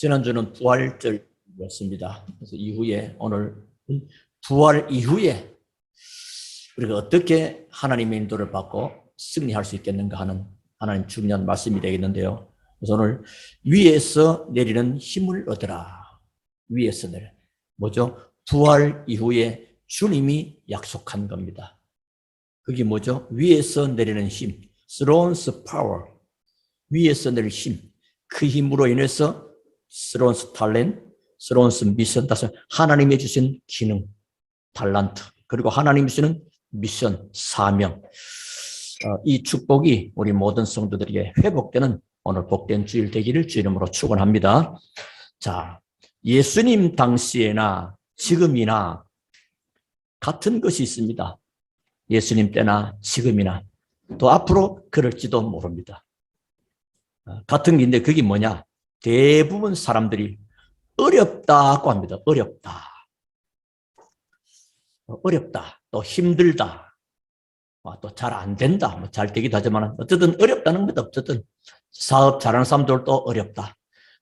지난주는 부활절이었습니다. 그래서 이후에 오늘 부활 이후에 우리가 어떻게 하나님의 인도를 받고 승리할 수 있겠는가 하는 하나님 중요한 말씀이 되겠는데요. 그래서 오늘 위에서 내리는 힘을 얻으라. 위에서 내려. 뭐죠? 부활 이후에 주님이 약속한 겁니다. 그게 뭐죠? 위에서 내리는 힘. Throne's power. 위에서 내릴 힘. 그 힘으로 인해서 Throne's talent, Throne's mission. 하나님이 주신 기능, 달란트. 그리고 하나님이 주시는 미션, 사명. 이 축복이 우리 모든 성도들에게 회복되는 오늘 복된 주일 되기를 주 이름으로 축원합니다. 자, 예수님 당시에나 지금이나 같은 것이 있습니다. 예수님 때나 지금이나 또 앞으로 그럴지도 모릅니다. 같은 게 있는데 그게 뭐냐? 대부분 사람들이 어렵다고 합니다. 어렵다. 어렵다. 또 힘들다. 또 잘 안 된다. 잘 되기도 하지만 어쨌든 어렵다는 것도 어쨌든 사업 잘하는 사람들도 어렵다.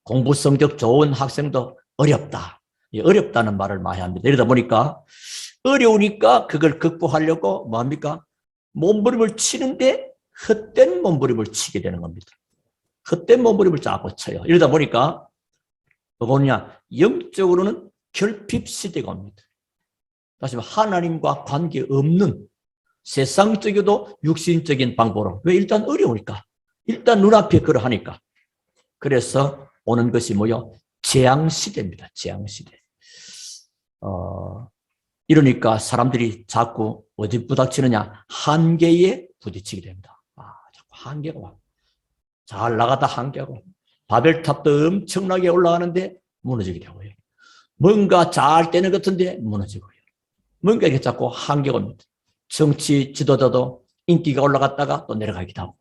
공부 성적 좋은 학생도 어렵다. 어렵다는 말을 많이 합니다. 이러다 보니까 어려우니까 그걸 극복하려고 뭐합니까? 몸부림을 치는데 헛된 몸부림을 치게 되는 겁니다. 헛된 몸부림을 자꾸 쳐요. 이러다 보니까 뭐냐? 영적으로는 결핍 시대가 옵니다. 다시 말해 하나님과 관계없는 세상적이도 육신적인 방법으로. 왜? 일단 어려우니까. 일단 눈앞에 그러하니까. 그래서 오는 것이 뭐요? 재앙시대입니다. 재앙시대. 이러니까 사람들이 자꾸 어디 부닥치느냐? 한계에 부딪히게 됩니다. 자꾸 한계가 와. 잘 나가다 한계가 와. 바벨탑도 엄청나게 올라가는데 무너지게 되고요. 뭔가 잘 되는 것 같은데 무너지고요. 뭔가 이게 자꾸 한계가 옵니다. 정치 지도자도 인기가 올라갔다가 또 내려가기도 하고,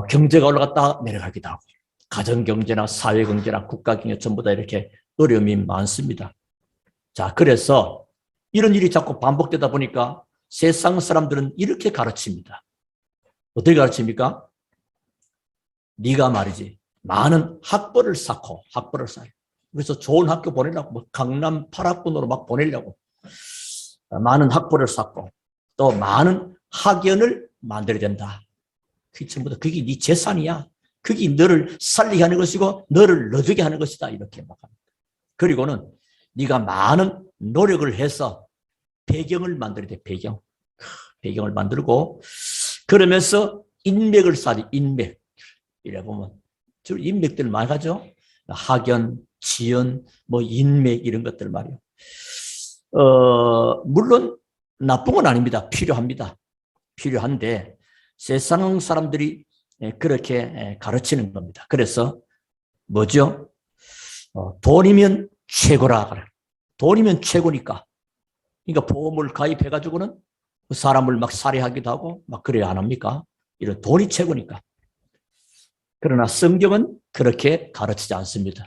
경제가 올라갔다가 내려가기도 하고, 가정경제나 사회경제나 국가경제 전부 다 이렇게 어려움이 많습니다. 자, 그래서 이런 일이 자꾸 반복되다 보니까 세상 사람들은 이렇게 가르칩니다. 어떻게 가르칩니까? 네가 말이지 많은 학벌을 쌓고 학벌을 쌓아요. 그래서 좋은 학교 보내려고 뭐 강남 8학군으로 막 보내려고 많은 학벌을 쌓고 또 많은 학연을 만들어야 된다. 그게 전부 다 그게 네 재산이야. 그게 너를 살리게 하는 것이고 너를 너주게 하는 것이다. 이렇게 막 합니다. 그리고는 네가 많은 노력을 해서 배경을 만들어야 돼. 배경을 만들고 그러면서 인맥을 쌓아야 돼. 인맥. 이래 보면 주로 인맥들 많이 가죠. 학연, 지연, 뭐 인맥 이런 것들 말이에요. 물론 나쁜 건 아닙니다. 필요합니다. 필요한데 세상 사람들이 그렇게 가르치는 겁니다. 그래서 뭐죠? 돈이면 최고라 그래. 돈이면 최고니까. 그러니까 보험을 가입해가지고는 사람을 막 살해하기도 하고 막 그래야 안 합니까? 이런 돈이 최고니까. 그러나 성경은 그렇게 가르치지 않습니다.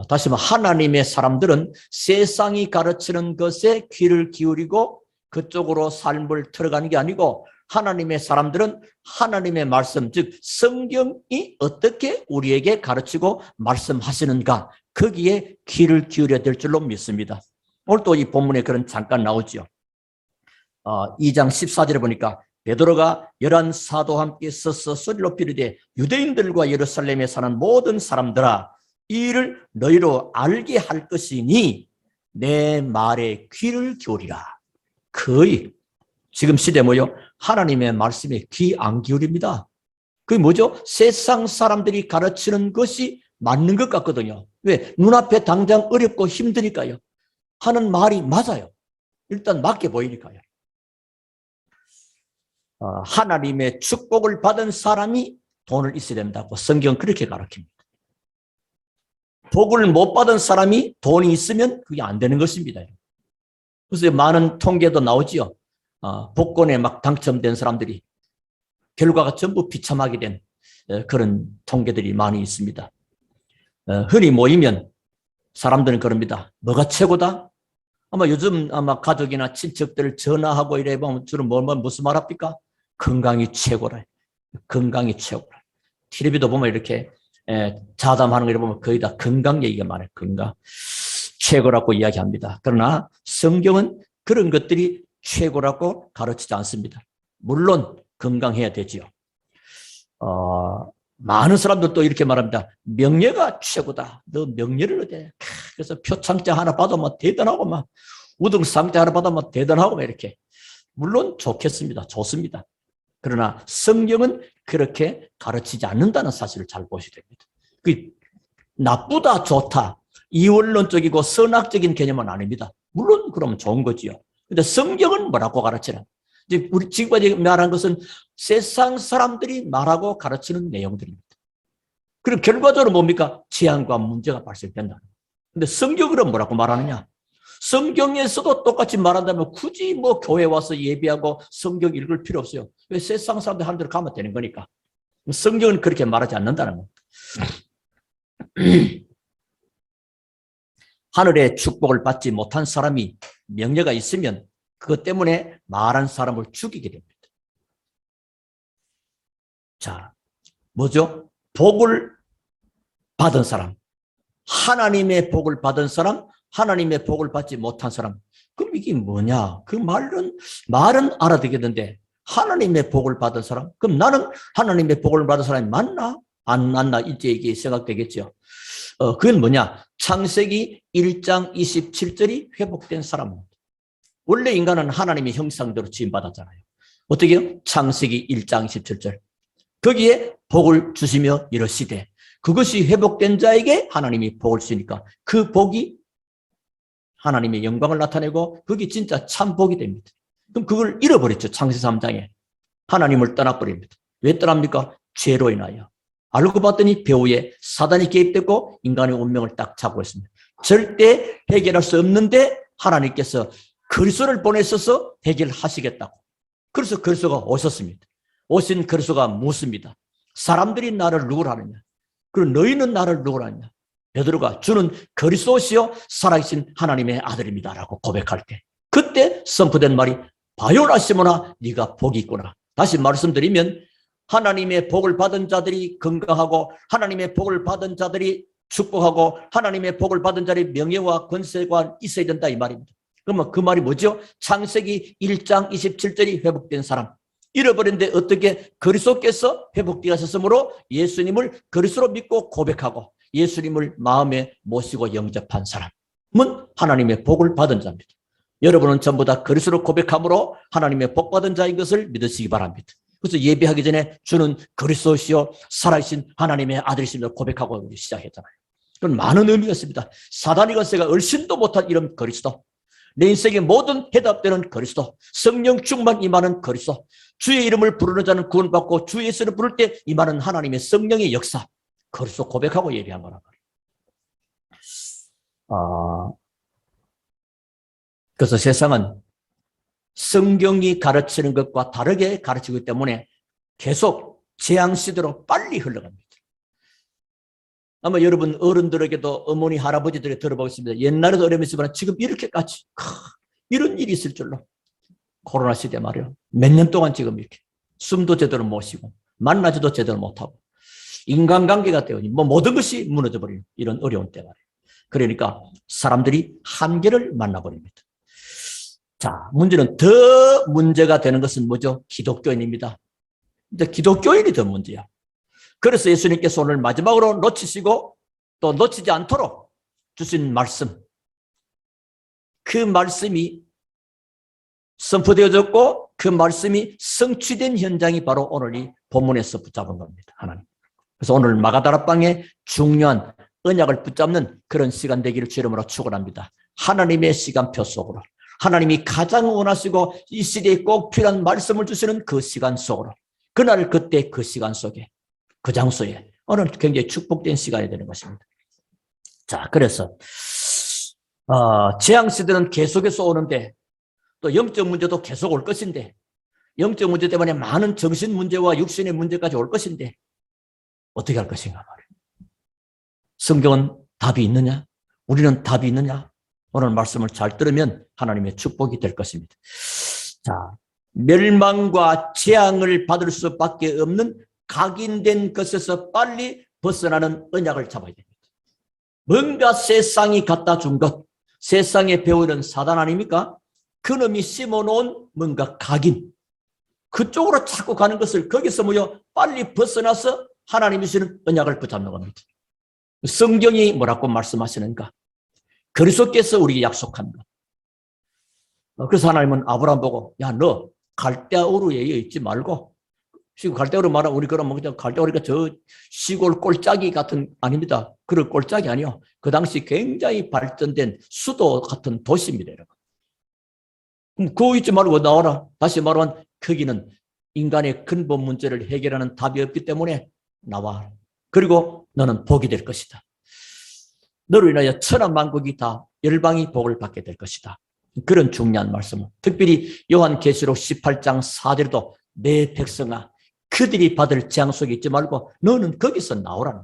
다시 말해 하나님의 사람들은 세상이 가르치는 것에 귀를 기울이고 그쪽으로 삶을 틀어가는 게 아니고 하나님의 사람들은 하나님의 말씀, 즉 성경이 어떻게 우리에게 가르치고 말씀하시는가 거기에 귀를 기울여야 될 줄로 믿습니다. 오늘 또 이 본문에 그런 잠깐 나오죠. 2장 14절에 보니까 베드로가 11 사도와 함께 서서 소리를 높이 이르되 유대인들과 예루살렘에 사는 모든 사람들아 이 일을 너희로 알게 할 것이니 내 말에 귀를 기울이라. 거의 지금 시대 뭐요? 하나님의 말씀에 귀 안 기울입니다. 그게 뭐죠? 세상 사람들이 가르치는 것이 맞는 것 같거든요. 왜? 눈앞에 당장 어렵고 힘드니까요. 하는 말이 맞아요. 일단 맞게 보이니까요. 하나님의 축복을 받은 사람이 돈을 있어야 된다고 성경은 그렇게 가르칩니다. 복을 못 받은 사람이 돈이 있으면 그게 안 되는 것입니다. 그래서 많은 통계도 나오지요. 복권에 막 당첨된 사람들이 결과가 전부 비참하게 된 그런 통계들이 많이 있습니다. 흔히 모이면 사람들은 그럽니다. 뭐가 최고다? 요즘 가족이나 친척들 전화하고 이래 보면 주로 무슨 말 합니까? 건강이 최고라. 건강이 최고라. 텔레비도 보면 이렇게 자담하는 거 보면 거의 다 건강 얘기가 많아요. 건강. 최고라고 이야기합니다. 그러나 성경은 그런 것들이 최고라고 가르치지 않습니다. 물론 건강해야 되지요. 많은 사람들도 이렇게 말합니다. 명예가 최고다. 너 명예를 얻어야. 그래서 표창장 하나 받으면 대단하고 막 우등상장 하나 받으면 대단하고 막 이렇게. 물론 좋겠습니다. 좋습니다. 그러나 성경은 그렇게 가르치지 않는다는 사실을 잘 보셔야 됩니다. 그 나쁘다 좋다 이원론적이고 선악적인 개념은 아닙니다. 물론 그러면 좋은 거지요. 근데 성경은 뭐라고 가르치나? 이제 우리 지금까지 말한 것은 세상 사람들이 말하고 가르치는 내용들입니다. 그리고 결과적으로 뭡니까? 재앙과 문제가 발생된다. 근데 성경은 뭐라고 말하느냐? 성경에서도 똑같이 말한다면 굳이 뭐 교회 와서 예배하고 성경 읽을 필요 없어요. 왜 세상 사람들 하는 대로 가면 되는 거니까. 성경은 그렇게 말하지 않는다는 겁니다. 하늘의 축복을 받지 못한 사람이 명예가 있으면 그것 때문에 말한 사람을 죽이게 됩니다. 자, 뭐죠? 복을 받은 사람, 하나님의 복을 받은 사람, 하나님의 복을 받지 못한 사람. 그럼 이게 뭐냐? 그 말은 알아듣겠는데 하나님의 복을 받은 사람? 그럼 나는 하나님의 복을 받은 사람이 맞나? 안 맞나? 이제 이게 생각되겠죠. 그건 뭐냐? 창세기 1장 27절이 회복된 사람입니다. 원래 인간은 하나님의 형상대로 지음받았잖아요. 어떻게 해요? 창세기 1장 27절. 거기에 복을 주시며 이러시되 그것이 회복된 자에게 하나님이 복을 주시니까 그 복이 하나님의 영광을 나타내고 그게 진짜 참 복이 됩니다. 그럼 그걸 잃어버렸죠. 창세기 3장에. 하나님을 떠나버립니다. 왜 떠납니까? 죄로 인하여. 알고 봤더니 배후에 사단이 개입되고 인간의 운명을 딱 잡고 있습니다. 절대 해결할 수 없는데 하나님께서 그리스도를 보내셔서 해결하시겠다고. 그래서 그리스도가 오셨습니다. 오신 그리스도가 무엇입니다? 사람들이 나를 누구라 하느냐? 그리고 너희는 나를 누구라 하느냐? 베드로가 주는 그리스도시요 살아계신 하나님의 아들입니다라고 고백할 때 그때 선포된 말이 바요나 시몬아 네가 복이 있구나. 다시 말씀드리면 하나님의 복을 받은 자들이 건강하고 하나님의 복을 받은 자들이 축복하고 하나님의 복을 받은 자들이 명예와 권세가 있어야 된다 이 말입니다. 그러면 그 말이 뭐죠? 창세기 1장 27절이 회복된 사람. 잃어버린데 어떻게 그리스도께서 회복되어 하셨으므로 예수님을 그리스도로 믿고 고백하고 예수님을 마음에 모시고 영접한 사람은 하나님의 복을 받은 자입니다. 여러분은 전부 다 그리스도로 고백함으로 하나님의 복 받은 자인 것을 믿으시기 바랍니다. 그래서 예배하기 전에 주는 그리스도시요 살아계신 하나님의 아들이심을 고백하고 시작했잖아요. 그건 많은 의미가 있습니다. 사단의 권세가 얼씬도 못한 이름 그리스도, 내 인생의 모든 해답되는 그리스도, 성령 충만 임하는 그리스도, 주의 이름을 부르는 자는 구원받고 주 예수를 부를 때 임하는 하나님의 성령의 역사, 그리스도 고백하고 예배한 거란 말이에요. 그래서 세상은 성경이 가르치는 것과 다르게 가르치기 때문에 계속 재앙시대로 빨리 흘러갑니다. 아마 여러분 어른들에게도 어머니 할아버지들에게 들어보겠습니다. 옛날에도 어려움이 있지만 지금 이렇게까지 이런 일이 있을 줄로. 코로나 시대 말이에요. 몇 년 동안 지금 이렇게 숨도 제대로 못 쉬고 만나지도 제대로 못하고 인간관계가 되어니 모든 것이 무너져버리는 이런 어려운 때 말이에요. 그러니까 사람들이 한계를 만나버립니다. 자, 문제는 더 문제가 되는 것은 뭐죠? 기독교인입니다. 근데 기독교인이 더 문제야. 그래서 예수님께서 오늘 마지막으로 놓치시고 또 놓치지 않도록 주신 말씀, 그 말씀이 선포되어졌고 그 말씀이 성취된 현장이 바로 오늘 이 본문에서 붙잡은 겁니다. 하나님. 그래서 오늘 마가다락방에 중요한 언약을 붙잡는 그런 시간 되기를 주 이름으로 축원합니다. 하나님의 시간표 속으로 하나님이 가장 원하시고 이 시대에 꼭 필요한 말씀을 주시는 그 시간 속으로 그날 그때 그 시간 속에 그 장소에 오늘 굉장히 축복된 시간이 되는 것입니다. 자, 그래서 재앙시대는 계속해서 오는데 또 영적 문제도 계속 올 것인데 영적 문제 때문에 많은 정신 문제와 육신의 문제까지 올 것인데 어떻게 할 것인가 말이에요. 성경은 답이 있느냐? 우리는 답이 있느냐? 오늘 말씀을 잘 들으면 하나님의 축복이 될 것입니다. 자, 멸망과 재앙을 받을 수밖에 없는 각인된 것에서 빨리 벗어나는 언약을 잡아야 됩니다. 뭔가 세상이 갖다 준 것, 세상에 배우는 사단 아닙니까? 그놈이 심어놓은 뭔가 각인, 그쪽으로 자꾸 가는 것을 거기서 빨리 벗어나서 하나님이 주시는 언약을 붙잡는 겁니다. 성경이 뭐라고 말씀하시는가? 그리스도께서 우리에게 약속한 것. 그래서 하나님은 아브라함 보고, 야, 너 갈대아우르에 있지 말고, 지금 갈대아우르 말하면 우리 그럼 그냥 갈대아우르가 저 시골 꼴짜기 같은, 아닙니다. 그런 꼴짜기 아니요. 그 당시 굉장히 발전된 수도 같은 도시입니다, 여러분. 그럼 그거 있지 말고 나와라. 다시 말하면 거기는 인간의 근본 문제를 해결하는 답이 없기 때문에 나와. 그리고 너는 복이 될 것이다. 너로 인하여 천하 만국이 다 열방이 복을 받게 될 것이다. 그런 중요한 말씀을. 특별히 요한계시록 18장 4절도 내 백성아 그들이 받을 재앙 속에 있지 말고 너는 거기서 나오라는.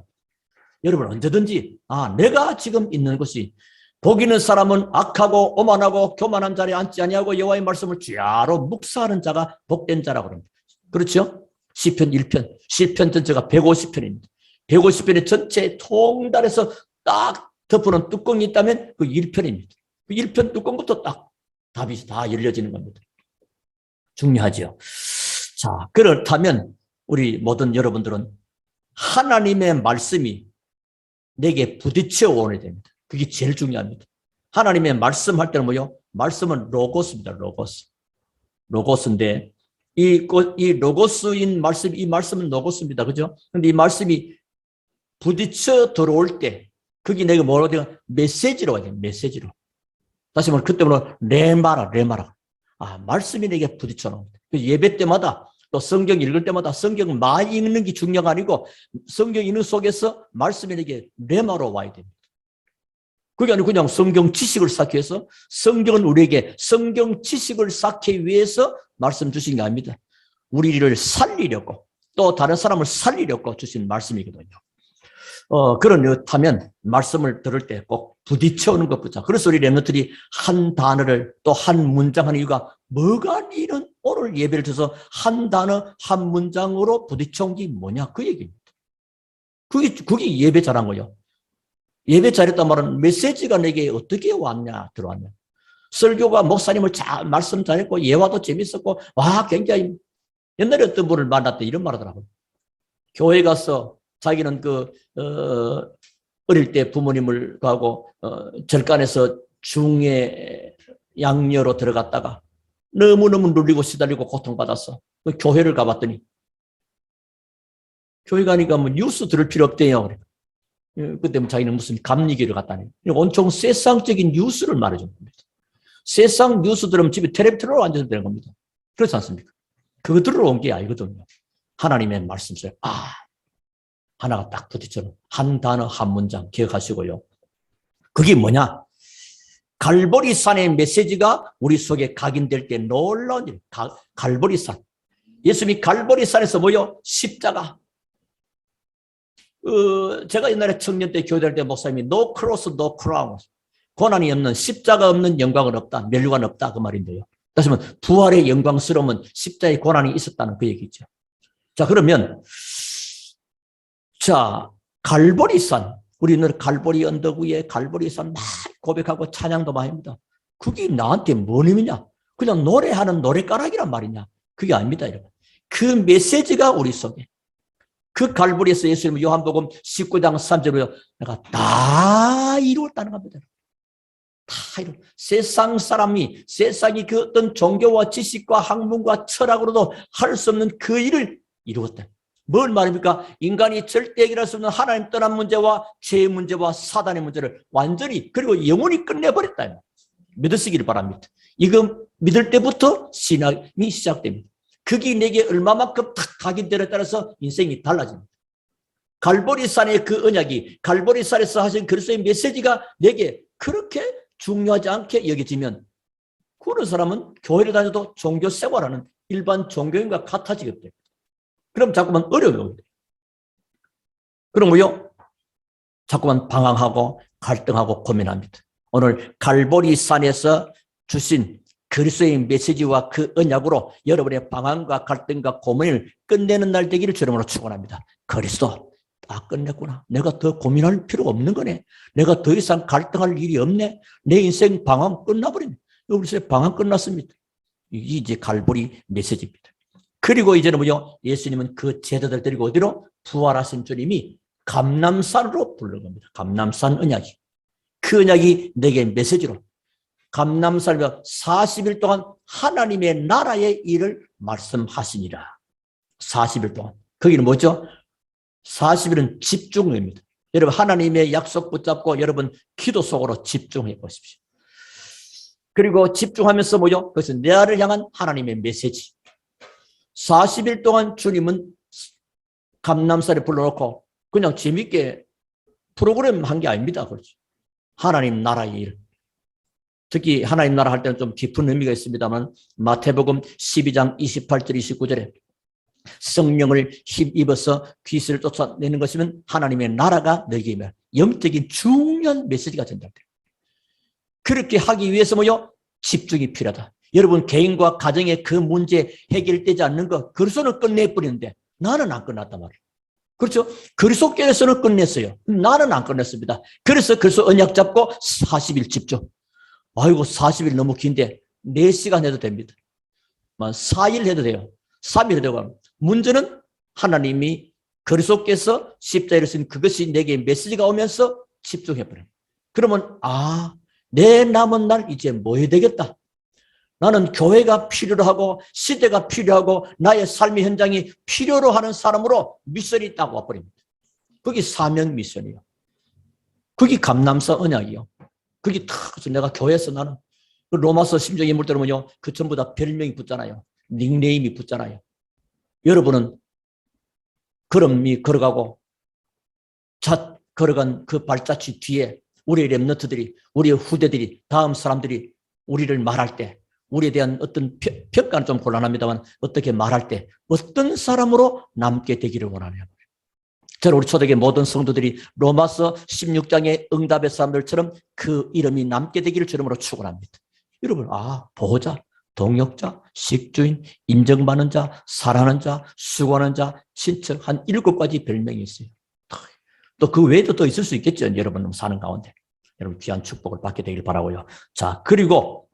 여러분 언제든지 내가 지금 있는 곳이 복 있는 사람은 악하고 오만하고 교만한 자리에 앉지 아니하고 여호와의 말씀을 주야로 묵상하는 자가 복된 자라고 합니다. 그렇죠? 시편 1편, 시편 전체가 150편입니다. 150편의 전체 통달해서 딱 덮어놓은 뚜껑이 있다면 그 1편입니다. 그 1편 뚜껑부터 딱 답이 다 열려지는 겁니다. 중요하죠. 자, 그렇다면 우리 모든 여러분들은 하나님의 말씀이 내게 부딪혀 오게 됩니다. 그게 제일 중요합니다. 하나님의 말씀할 때는 말씀은 로고스입니다. 로고스인데 이 로고스인 말씀, 이 말씀은 로고스입니다. 그죠? 근데 이 말씀이 부딪혀 들어올 때 그게 내가 뭐라고 돼요? 메시지로 와야 돼요. 메시지로. 다시 말해 그때 레마라. 말씀이 내게 부딪혀 나옵니다. 예배 때마다 또 성경 읽을 때마다 성경 많이 읽는 게 중요가 아니고 성경 읽는 속에서 말씀이 내게 레마로 와야 됩니다. 그게 아니고 그냥 성경 지식을 쌓기 위해서, 성경은 우리에게 성경 지식을 쌓기 위해서 말씀 주신 게 아닙니다. 우리를 살리려고 또 다른 사람을 살리려고 주신 말씀이거든요. 그렇다면 말씀을 들을 때 꼭 부딪혀오는 것부터. 그래서 우리 렘넌트들이 한 단어를 또 한 문장 하는 이유가 뭐가 니는 오늘 예배를 들어서 한 단어 한 문장으로 부딪혀온 게 뭐냐 그 얘기입니다. 그게 예배 잘한 거예요. 예배 잘했단 말은 메시지가 내게 어떻게 들어왔냐. 설교가 목사님을 말씀 잘했고 예화도 재밌었고 굉장히 옛날에 어떤 분을 만났다 이런 말 하더라고요. 교회 가서 자기는 어릴 때 부모님을 가고 절간에서 중에 양녀로 들어갔다가 너무너무 눌리고 시달리고 고통받았어. 교회를 가봤더니 교회 가니까 뉴스 들을 필요 없대요. 그때 자기는 무슨 감리기를 갔다니. 온통 세상적인 뉴스를 말해준 겁니다. 세상 뉴스 들으면 집에 텔레비 틀어 앉아서 되는 겁니다. 그렇지 않습니까? 그거 들어온 게 아니거든요. 하나님의 말씀 속에 하나가 딱 부딪혀는 한 단어 한 문장 기억하시고요. 그게 뭐냐? 갈보리산의 메시지가 우리 속에 각인될 때 놀라운 일. 갈보리산. 예수님이 갈보리산에서 십자가. 제가 옛날에 청년 때 교회할 때 목사님이 no cross, no crown. 고난이 없는 십자가 없는 영광은 없다. 멸류관 없다. 그 말인데요. 다시 말하면 부활의 영광스러움은 십자가의 고난이 있었다는 그 얘기죠. 자, 그러면 갈보리산. 우리는 갈보리 언덕 위에 갈보리산 막 고백하고 찬양도 많이 합니다. 그게 나한테 뭔 의미냐? 그냥 노래하는 노래가락이란 말이냐? 그게 아닙니다, 여러분. 그 메시지가 우리 속에. 그 갈보리에서 예수님은 요한복음 19장 3절로 내가 다 이루었다는 겁니다. 다 이루. 세상이 그 어떤 종교와 지식과 학문과 철학으로도 할 수 없는 그 일을 이루었다. 뭘 말입니까? 인간이 절대 해결할 수 없는 하나님 떠난 문제와 죄의 문제와 사단의 문제를 완전히 그리고 영원히 끝내버렸다. 믿으시기를 바랍니다. 이거 믿을 때부터 신앙이 시작됩니다. 그게 내게 얼마만큼 탁 각인되에 따라서 인생이 달라집니다. 갈보리산의 그 언약이 갈보리산에서 하신 그리스도의 메시지가 내게 그렇게 중요하지 않게 여겨지면 그런 사람은 교회를 다녀도 종교 생활하는 일반 종교인과 같아지겠대요. 그럼 자꾸만 어려워요. 그럼 자꾸만 방황하고 갈등하고 고민합니다. 오늘 갈보리산에서 주신 그리스도의 메시지와 그 언약으로 여러분의 방황과 갈등과 고민을 끝내는 날 되기를 주님으로 축원합니다. 그리스도 아, 끝냈구나. 내가 더 고민할 필요가 없는 거네. 내가 더 이상 갈등할 일이 없네. 내 인생 방황 끝나버리네. 여러분, 방황 끝났습니다. 이게 이제 갈보리 메시지입니다. 그리고 이제는 뭐요? 예수님은 그 제자들 데리고 어디로? 부활하신 주님이 감람산으로 부른 겁니다. 감람산 언약이. 그 언약이 내게 메시지로. 감람산에서 40일 동안 하나님의 나라의 일을 말씀하시니라. 40일 동안. 거기는 뭐죠? 40일은 집중입니다. 여러분, 하나님의 약속 붙잡고 여러분 기도 속으로 집중해 보십시오. 그리고 집중하면서 뭐죠? 그것은 나를 향한 하나님의 메시지. 40일 동안 주님은 감람산에 불러놓고 그냥 재밌게 프로그램 한 게 아닙니다. 그렇죠? 하나님 나라의 일. 특히 하나님 나라 할 때는 좀 깊은 의미가 있습니다만 마태복음 12장 28절 29절에 성령을 힘입어서 귀신을 쫓아내는 것이면 하나님의 나라가 너에게 임해. 영적인 중요한 메시지가 된다. 그렇게 하기 위해서 뭐요? 집중이 필요하다. 여러분 개인과 가정의 그 문제 해결되지 않는 거 그리스도는 끝내버리는데 나는 안 끝났단 말이에요. 그렇죠? 그리스도께서는 끝냈어요. 나는 안 끝냈습니다. 그래서 언약 잡고 40일 집중. 아이고 40일 너무 긴데 4시간 해도 됩니다. 4일 해도 돼요. 3일 해도 되고. 문제는 하나님이 그리스도께서 십자가를 쓴 그것이 내게 메시지가 오면서 집중해버려요. 그러면 내 남은 날 이제 뭐 해야 되겠다. 나는 교회가 필요로 하고 시대가 필요하고 나의 삶의 현장이 필요로 하는 사람으로 미션이 딱 와버립니다. 그게 사명 미션이요. 그게 감람산 언약이요. 그게 다 내가 교회에서 나는 로마서 심정 인물들은요 그 전부 다 별명이 붙잖아요. 닉네임이 붙잖아요. 여러분은 걸음이 걸어가고 걸어간 그 발자취 뒤에 우리의 렘너트들이 우리의 후대들이 다음 사람들이 우리를 말할 때 우리에 대한 어떤 평가는 좀 곤란합니다만 어떻게 말할 때 어떤 사람으로 남게 되기를 원하냐. 저는 우리 초대교회 모든 성도들이 로마서 16장의 응답의 사람들처럼 그 이름이 남게 되기를 주름으로 축원합니다. 여러분 보호자, 동역자, 식주인, 인정받는 자, 사랑하는 자, 수고하는 자, 친척 한 7가지 별명이 있어요. 또 그 외에도 또 있을 수 있겠죠. 여러분 사는 가운데. 여러분 귀한 축복을 받게 되길 바라고요. 자, 그리고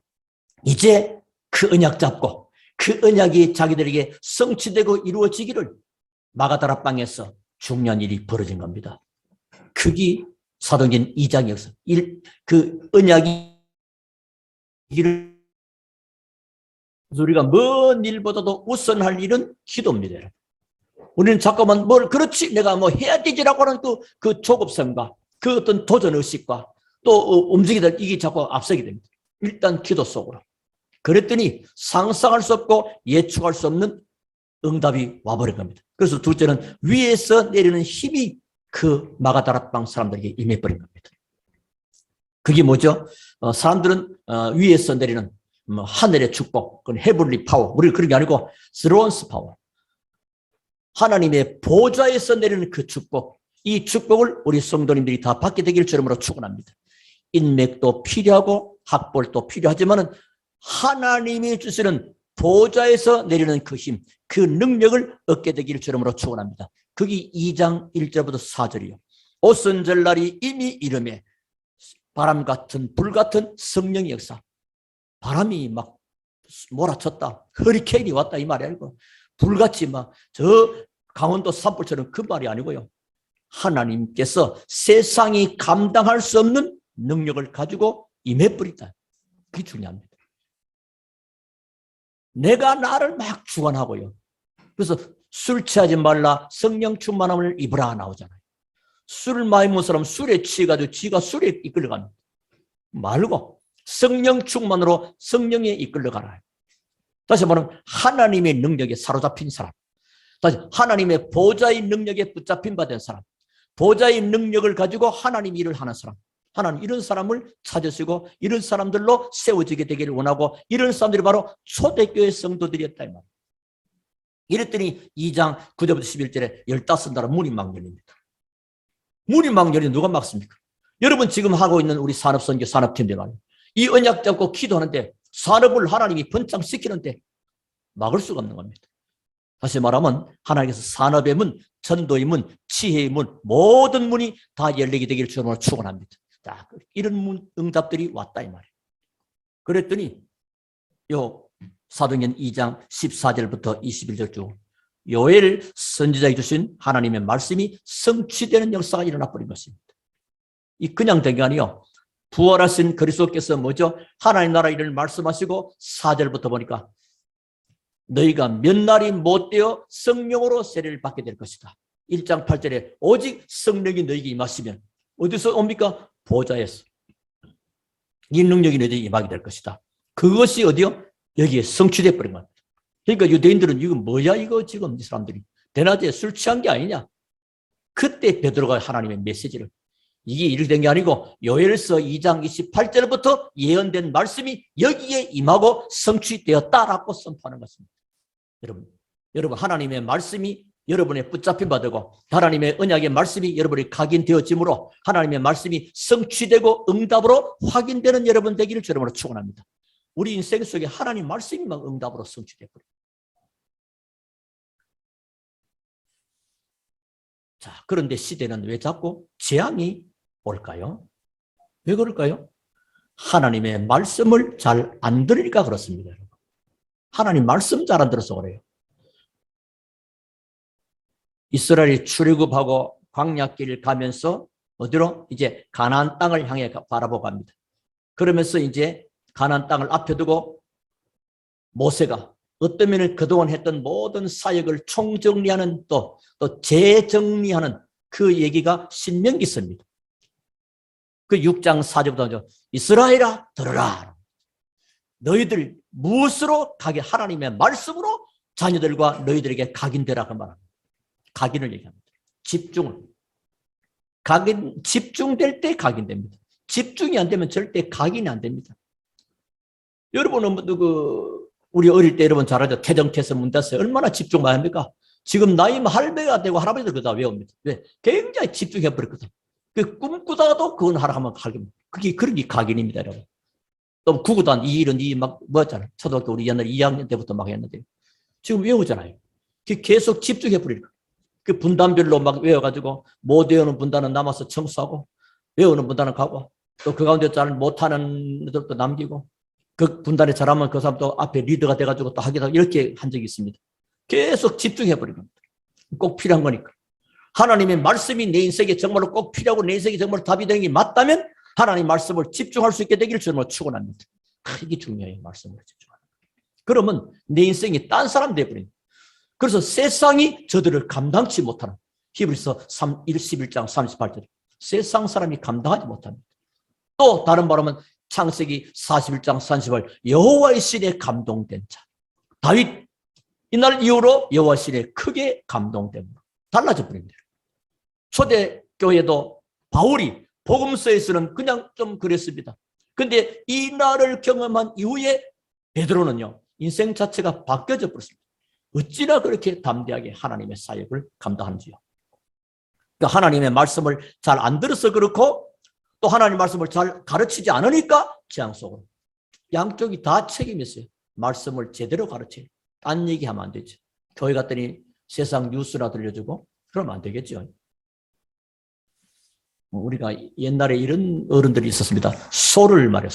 이제 그 언약 잡고 그 언약이 자기들에게 성취되고 이루어지기를 마가다락방에서 중요한 일이 벌어진 겁니다. 그게 사도행전 2장의 역사. 그 언약이 우리가 먼 일보다도 우선할 일은 기도입니다. 우리는 잠깐만 그렇지 내가 해야 되지라고 하는 그 조급성과 그 어떤 도전의식과 또 움직이다 이게 자꾸 앞서게 됩니다. 일단 기도 속으로. 그랬더니 상상할 수 없고 예측할 수 없는 응답이 와버린 겁니다. 그래서 둘째는 위에서 내리는 힘이 그 마가다락방 사람들에게 임해버린 겁니다. 그게 뭐죠? 사람들은 위에서 내리는 하늘의 축복, 그건 헤블리 파워, 우리는 그런 게 아니고 스론스 파워. 하나님의 보좌에서 내리는 그 축복, 이 축복을 우리 성도님들이 다 받게 되길 주름으로 축원합니다. 인맥도 필요하고 학벌도 필요하지만은 하나님이 주시는 보좌에서 내리는 그 힘, 그 능력을 얻게 되기를 주름으로 축원합니다. 그게 2장 1절부터 4절이요. 오순절날이 이미 이름에 바람 같은 불 같은 성령의 역사. 바람이 막 몰아쳤다. 허리케인이 왔다 이 말이 아니고 불같이 막 저 강원도 산불처럼 그 말이 아니고요. 하나님께서 세상이 감당할 수 없는 능력을 가지고 임해버리다. 그게 중요합니다. 내가 나를 막 주관하고요. 그래서 술 취하지 말라 성령 충만함을 입으라 나오잖아요. 술을 많이 먹는 사람은 술에 취해가지고 지가 술에 이끌려가는 말고 성령 충만으로 성령에 이끌려가라. 다시 말하면 하나님의 능력에 사로잡힌 사람, 다시 하나님의 보좌의 능력에 붙잡힌 바 된 사람, 보좌의 능력을 가지고 하나님 일을 하는 사람, 하나님 이런 사람을 찾으시고 이런 사람들로 세워지게 되기를 원하고 이런 사람들이 바로 초대교회 성도들이었다 이 말이에요. 이랬더니 2장 9절부터 11절에 15나라 문이 막 열립니다. 문이 막 열리면 누가 막습니까? 여러분 지금 하고 있는 우리 산업선교 산업팀들 말이에요. 이 언약 잡고 기도하는데 산업을 하나님이 번창시키는데 막을 수가 없는 겁니다. 다시 말하면 하나님께서 산업의 문, 전도의 문, 지혜의 문, 모든 문이 다 열리게 되기를 주님으로 축원합니다. 자, 이런 응답들이 왔다 이 말이에요. 그랬더니 요 사도행전 2장 14절부터 21절 중 요엘 선지자에게 주신 하나님의 말씀이 성취되는 역사가 일어나 버린 것입니다. 이 그냥 된 게 아니요. 부활하신 그리스도께서 뭐죠? 하나님 나라 일을 말씀하시고 4절부터 보니까 너희가 몇 날이 못되어 성령으로 세례를 받게 될 것이다. 1장 8절에 오직 성령이 너희에게 임하시면 어디서 옵니까? 보좌에서. 이 능력이 너희에게 임하게 될 것이다. 그것이 어디요? 여기에 성취돼 버린 겁니다. 그러니까 유대인들은 이거 뭐야 이거 지금 이 사람들이 대낮에 술 취한 게 아니냐. 그때 베드로가 하나님의 메시지를 이게 이렇게 된 게 아니고 요엘서 2장 28절부터 예언된 말씀이 여기에 임하고 성취되었다라고 선포하는 것입니다. 여러분 하나님의 말씀이 여러분의 붙잡힌 바 되고 하나님의 언약의 말씀이 여러분이 각인되어지므로 하나님의 말씀이 성취되고 응답으로 확인되는 여러분 되기를 주님으로 축원합니다. 우리 인생 속에 하나님 말씀이 막 응답으로 성취되어 버려요. 자, 그런데 시대는 왜 자꾸 재앙이 올까요? 왜 그럴까요? 하나님의 말씀을 잘 안 들으니까 그렇습니다. 여러분. 하나님 말씀 잘 안 들어서 그래요. 이스라엘이 출애굽하고 광야길을 가면서 어디로? 이제 가나안 땅을 향해 바라보고 갑니다. 그러면서 이제 가나안 땅을 앞에 두고 모세가 어떤 면을 그동안 했던 모든 사역을 총정리하는 또 재정리하는 그 얘기가 신명기서입니다. 그 6장 4절부터 이스라엘아 들으라. 너희들 무엇으로 하나님의 말씀으로 자녀들과 너희들에게 각인되라고 말합니다. 각인을 얘기합니다. 집중을. 집중될 때 각인됩니다. 집중이 안 되면 절대 각인이 안 됩니다. 여러분은 우리 어릴 때 여러분 잘 알죠? 태정태서 문다세 얼마나 집중 많이 합니까? 지금 나이 할배가 되고 할아버지들 그거 다 외웁니다. 왜? 굉장히 집중해버렸거든. 그 꿈꾸다가도 그건 하라 하면 각인. 그런 게 각인입니다, 여러분. 또 구구단 이 일은 막 뭐였잖아요. 초등학교 우리 옛날에 2학년 때부터 막 했는데 지금 외우잖아요. 계속 집중해버리는 거예요. 그 분단별로 막 외워가지고 못 외우는 분단은 남아서 청소하고 외우는 분단은 가고 또 그 가운데 잘 못하는 애들도 남기고 그 분단에 잘하면 그 사람도 앞에 리더가 돼가지고 또 하기도 하고 이렇게 한 적이 있습니다. 계속 집중해버리는 겁니다. 꼭 필요한 거니까. 하나님의 말씀이 내 인생에 정말로 꼭 필요하고 내 인생에 정말로 답이 되는 게 맞다면 하나님 말씀을 집중할 수 있게 되기를 주님으로 축원합니다. 이게 중요해요. 말씀을 집중하는 거. 그러면 내 인생이 딴 사람 되어버립니다. 그래서 세상이 저들을 감당치 못하는 히브리서 11장 38절 세상 사람이 감당하지 못합니다. 또 다른 말하면 창세기 41장 30절 여호와의 신에 감동된 자. 다윗 이날 이후로 여호와 신에 크게 감동됩니다. 달라져 버립니다. 초대교회도 바울이 복음서에서는 그냥 좀 그랬습니다. 그런데 이 날을 경험한 이후에 베드로는요. 인생 자체가 바뀌어져 버렸습니다. 어찌나 그렇게 담대하게 하나님의 사역을 감당하는지요. 그러니까 하나님의 말씀을 잘 안 들어서 그렇고 또 하나님 말씀을 잘 가르치지 않으니까 재앙 속으로. 양쪽이 다 책임이 있어요. 말씀을 제대로 가르쳐요. 딴 얘기하면 안 되죠. 교회 갔더니 세상 뉴스나 들려주고 그러면 안 되겠죠. 우리가 옛날에 이런 어른들이 있었습니다. 소를 말해요.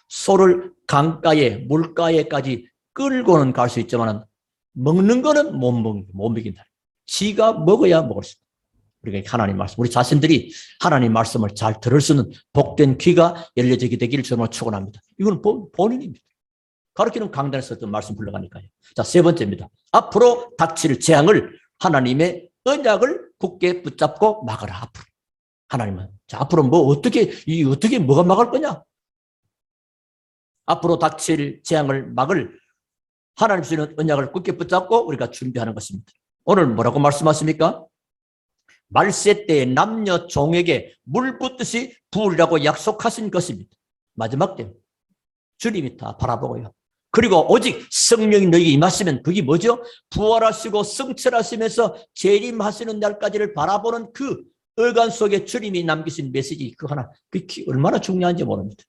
소를 강가에 물가에까지 끌고는 갈 수 있지만 먹는 거는 못 먹인다. 지가 먹어야 먹을 수 있다. 우리가 하나님 말씀, 우리 자신들이 하나님 말씀을 잘 들을 수 있는 복된 귀가 열려지게 되기를 정말 축원합니다. 이건 본인입니다. 가르치는 강단에서 어떤 말씀 불러가니까요. 자, 세 번째입니다. 앞으로 닥칠 재앙을 하나님의 언약을 굳게 붙잡고 막으라. 앞으로. 하나님은. 자, 앞으로 어떻게 뭐가 막을 거냐? 앞으로 닥칠 재앙을 막을 하나님 주시는 언약을 굳게 붙잡고 우리가 준비하는 것입니다. 오늘 뭐라고 말씀하십니까? 말세 때 남녀 종에게 물 붓듯이 부으리라고 약속하신 것입니다. 마지막 때 주님이 다 바라보고요. 그리고 오직 성령이 너희에게 임하시면 그게 뭐죠? 부활하시고 성철하시면서 재림하시는 날까지를 바라보는 그 어간 속에 주님이 남기신 메시지 그 하나 그게 얼마나 중요한지 모릅니다.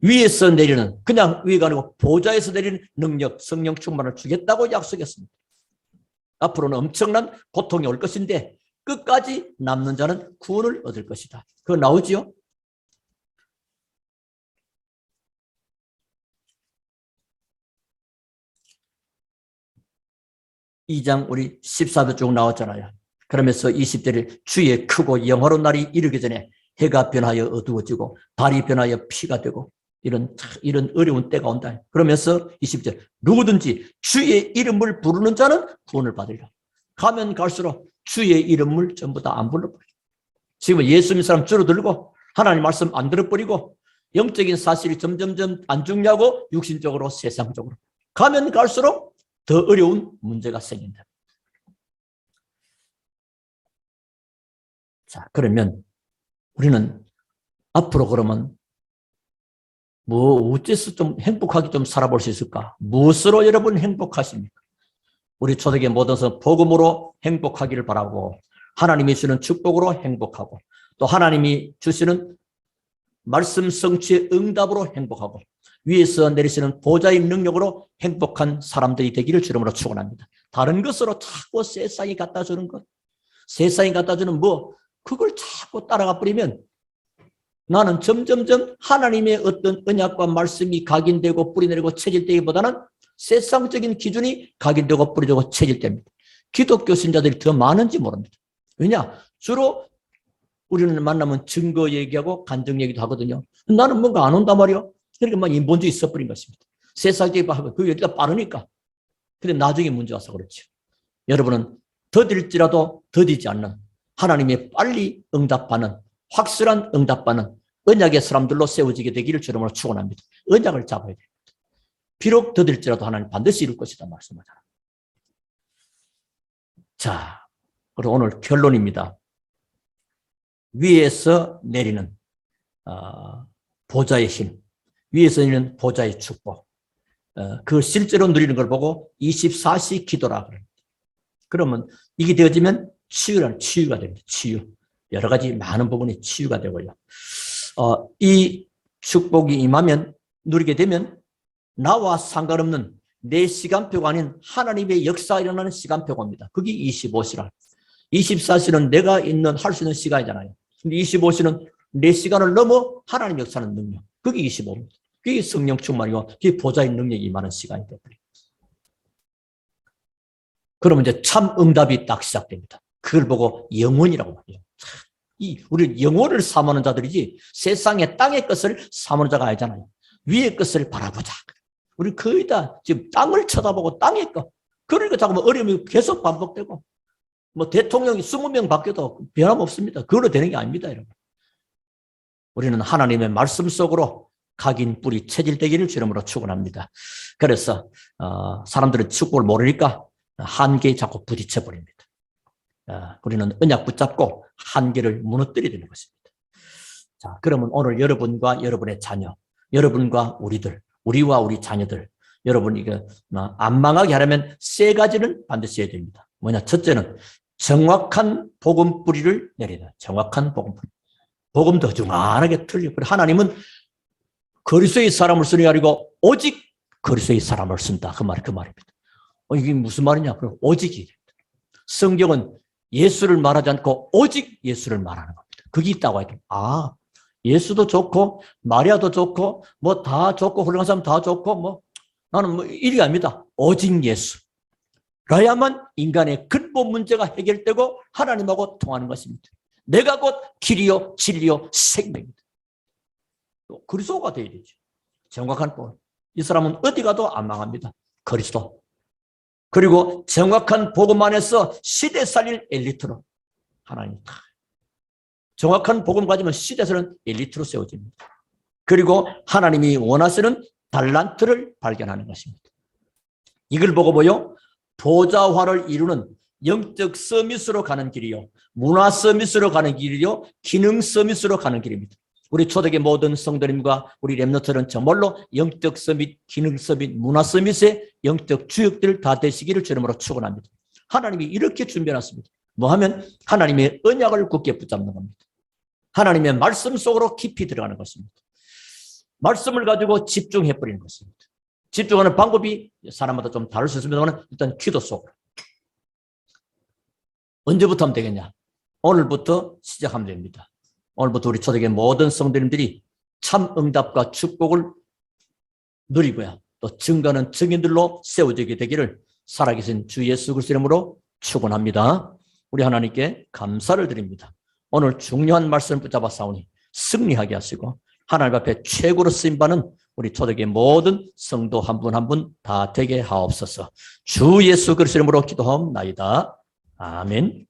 위에서 내리는 그냥 위가 아니고 보좌에서 내리는 능력 성령 충만을 주겠다고 약속했습니다. 앞으로는 엄청난 고통이 올 것인데 끝까지 남는 자는 구원을 얻을 것이다. 그거 나오지요? 이 장 우리 14절 쭉 나왔잖아요. 그러면서 20절에 주의 크고 영화로운 날이 이르기 전에 해가 변하여 어두워지고 달이 변하여 피가 되고 이런 어려운 때가 온다. 그러면서 20절 누구든지 주의 이름을 부르는 자는 구원을 받으리라. 가면 갈수록 주의 이름을 전부 다 안 불러버려. 지금 예수 믿는 사람 줄어들고 하나님 말씀 안 들어버리고 영적인 사실이 점점점 안 중요하고 육신적으로 세상적으로 가면 갈수록 더 어려운 문제가 생긴다. 자, 그러면 우리는 앞으로 그러면 어째서 좀 행복하게 좀 살아볼 수 있을까? 무엇으로 여러분 행복하십니까? 우리 초대교회 모든서 복음으로 행복하기를 바라고 하나님이 주시는 축복으로 행복하고 또 하나님이 주시는 말씀 성취의 응답으로 행복하고 위에서 내리시는 보좌의 능력으로 행복한 사람들이 되기를 주름으로 축원합니다. 다른 것으로 자꾸 세상이 갖다 주는 것, 세상이 갖다 주는 그걸 자꾸 따라가 버리면 나는 점점점 하나님의 어떤 언약과 말씀이 각인되고 뿌리내리고 체질되기보다는 세상적인 기준이 각인되고 뿌리되고 체질됩니다. 기독교 신자들이 더 많은지 모릅니다. 왜냐? 주로 우리는 만나면 증거 얘기하고 간증 얘기도 하거든요. 나는 뭔가 안 온단 말이요. 그러니까 막 인본주의 있어버린 것입니다. 세상적인 하면 그게 일단 빠르니까. 근데 나중에 문제 와서 그렇죠. 여러분은 더딜지라도 더디지 않는 하나님의 빨리 응답하는 확실한 응답하는 언약의 사람들로 세워지게 되기를 주름으로 축원합니다. 언약을 잡아야 됩니다. 비록 더딜지라도 하나님 반드시 이룰 것이다 말씀하잖아요. 자, 그리고 오늘 결론입니다. 위에서 내리는 보좌의 힘, 위에서 내리는 보좌의 축복, 그 실제로 누리는 걸 보고 24시 기도라 그럽니다. 그러면 이게 되어지면 치유가 됩니다. 치유. 여러 가지 많은 부분이 치유가 되고요. 이 축복이 임하면 누리게 되면 나와 상관없는 내 시간표가 아닌 하나님의 역사가 일어나는 시간표가 옵니다. 그게 25시라. 24시는 내가 할 수 있는 시간이잖아요. 근데 25시는 내 시간을 넘어 하나님 역사하는 능력. 그게 25입니다. 그게 성령 충만이고 그게 보좌의 능력이 임하는 시간이 됩니다. 그러면 이제 참 응답이 딱 시작됩니다. 그걸 보고 영원이라고 말해요. 우리 영원을 사모하는 자들이지 세상의 땅의 것을 사모하는 자가 아니잖아요. 위의 것을 바라보자. 우리 거의 다 지금 땅을 쳐다보고 땅의 것. 그러니까 자꾸 어려움이 계속 반복되고 대통령이 20명 바뀌어도 변함없습니다. 그걸로 되는 게 아닙니다, 여러분. 우리는 하나님의 말씀 속으로 각인 뿌리 체질되기를 주름으로 축원합니다. 그래서 사람들은 축복을 모르니까 한계에 자꾸 부딪혀 버립니다. 우리는 언약 붙잡고 한계를 무너뜨려야 되는 것입니다. 자, 그러면 오늘 여러분과 여러분의 자녀, 여러분과 우리와 우리 자녀들, 여러분 이거 안 망하게 하려면 세 가지는 반드시 해야 됩니다. 뭐냐? 첫째는 정확한 복음 뿌리를 내리다. 정확한 복음 뿌리. 복음도 중간하게 틀려. 하나님은 그리스도의 사람을 쓰는 게 아니고 오직 그리스도의 사람을 쓴다. 그 말입니다. 이게 무슨 말이냐? 그럼 오직이 됩니다. 성경은 예수를 말하지 않고 오직 예수를 말하는 겁니다. 그게 있다고 해도 예수도 좋고 마리아도 좋고 다 좋고 훌륭한 사람 다 좋고 나는 이게 아닙니다. 오직 예수. 라야만 인간의 근본 문제가 해결되고 하나님하고 통하는 것입니다. 내가 곧 길이요 진리요 생명입니다. 그리스도가 되어야 되죠. 정확한 복음. 이 사람은 어디 가도 안 망합니다. 그리스도. 그리고 정확한 복음 안에서 시대 살릴 엘리트로 하나님. 정확한 복음 가지면 시대에서는 엘리트로 세워집니다. 그리고 하나님이 원하시는 달란트를 발견하는 것입니다. 이걸 보고 보좌화를 이루는 영적 서밋으로 가는 길이요, 문화 서밋으로 가는 길이요, 기능 서밋으로 가는 길입니다. 우리 초대교회 모든 성도님과 우리 렘넌트는 정말로 영적 서밋, 기능 서밋, 문화 서밋의 영적 주역들 다 되시기를 주님으로 축원합니다. 하나님이 이렇게 준비해놨습니다. 하면 하나님의 언약을 굳게 붙잡는 겁니다. 하나님의 말씀 속으로 깊이 들어가는 것입니다. 말씀을 가지고 집중해버리는 것입니다. 집중하는 방법이 사람마다 좀 다를 수 있습니다만 일단 기도 속으로. 언제부터 하면 되겠냐? 오늘부터 시작하면 됩니다. 오늘부터 우리 초대교회 모든 성도님들이 참 응답과 축복을 누리고요. 또 증거하는 증인들로 세워지게 되기를 살아계신 주 예수 그리스도 이름으로 축원합니다. 우리 하나님께 감사를 드립니다. 오늘 중요한 말씀을 붙잡아 싸우니 승리하게 하시고 하나님 앞에 최고로 쓰임받는 우리 초대교회 모든 성도 한 분 한 분 다 되게 하옵소서. 주 예수 그리스도 이름으로 기도하옵나이다. 아멘.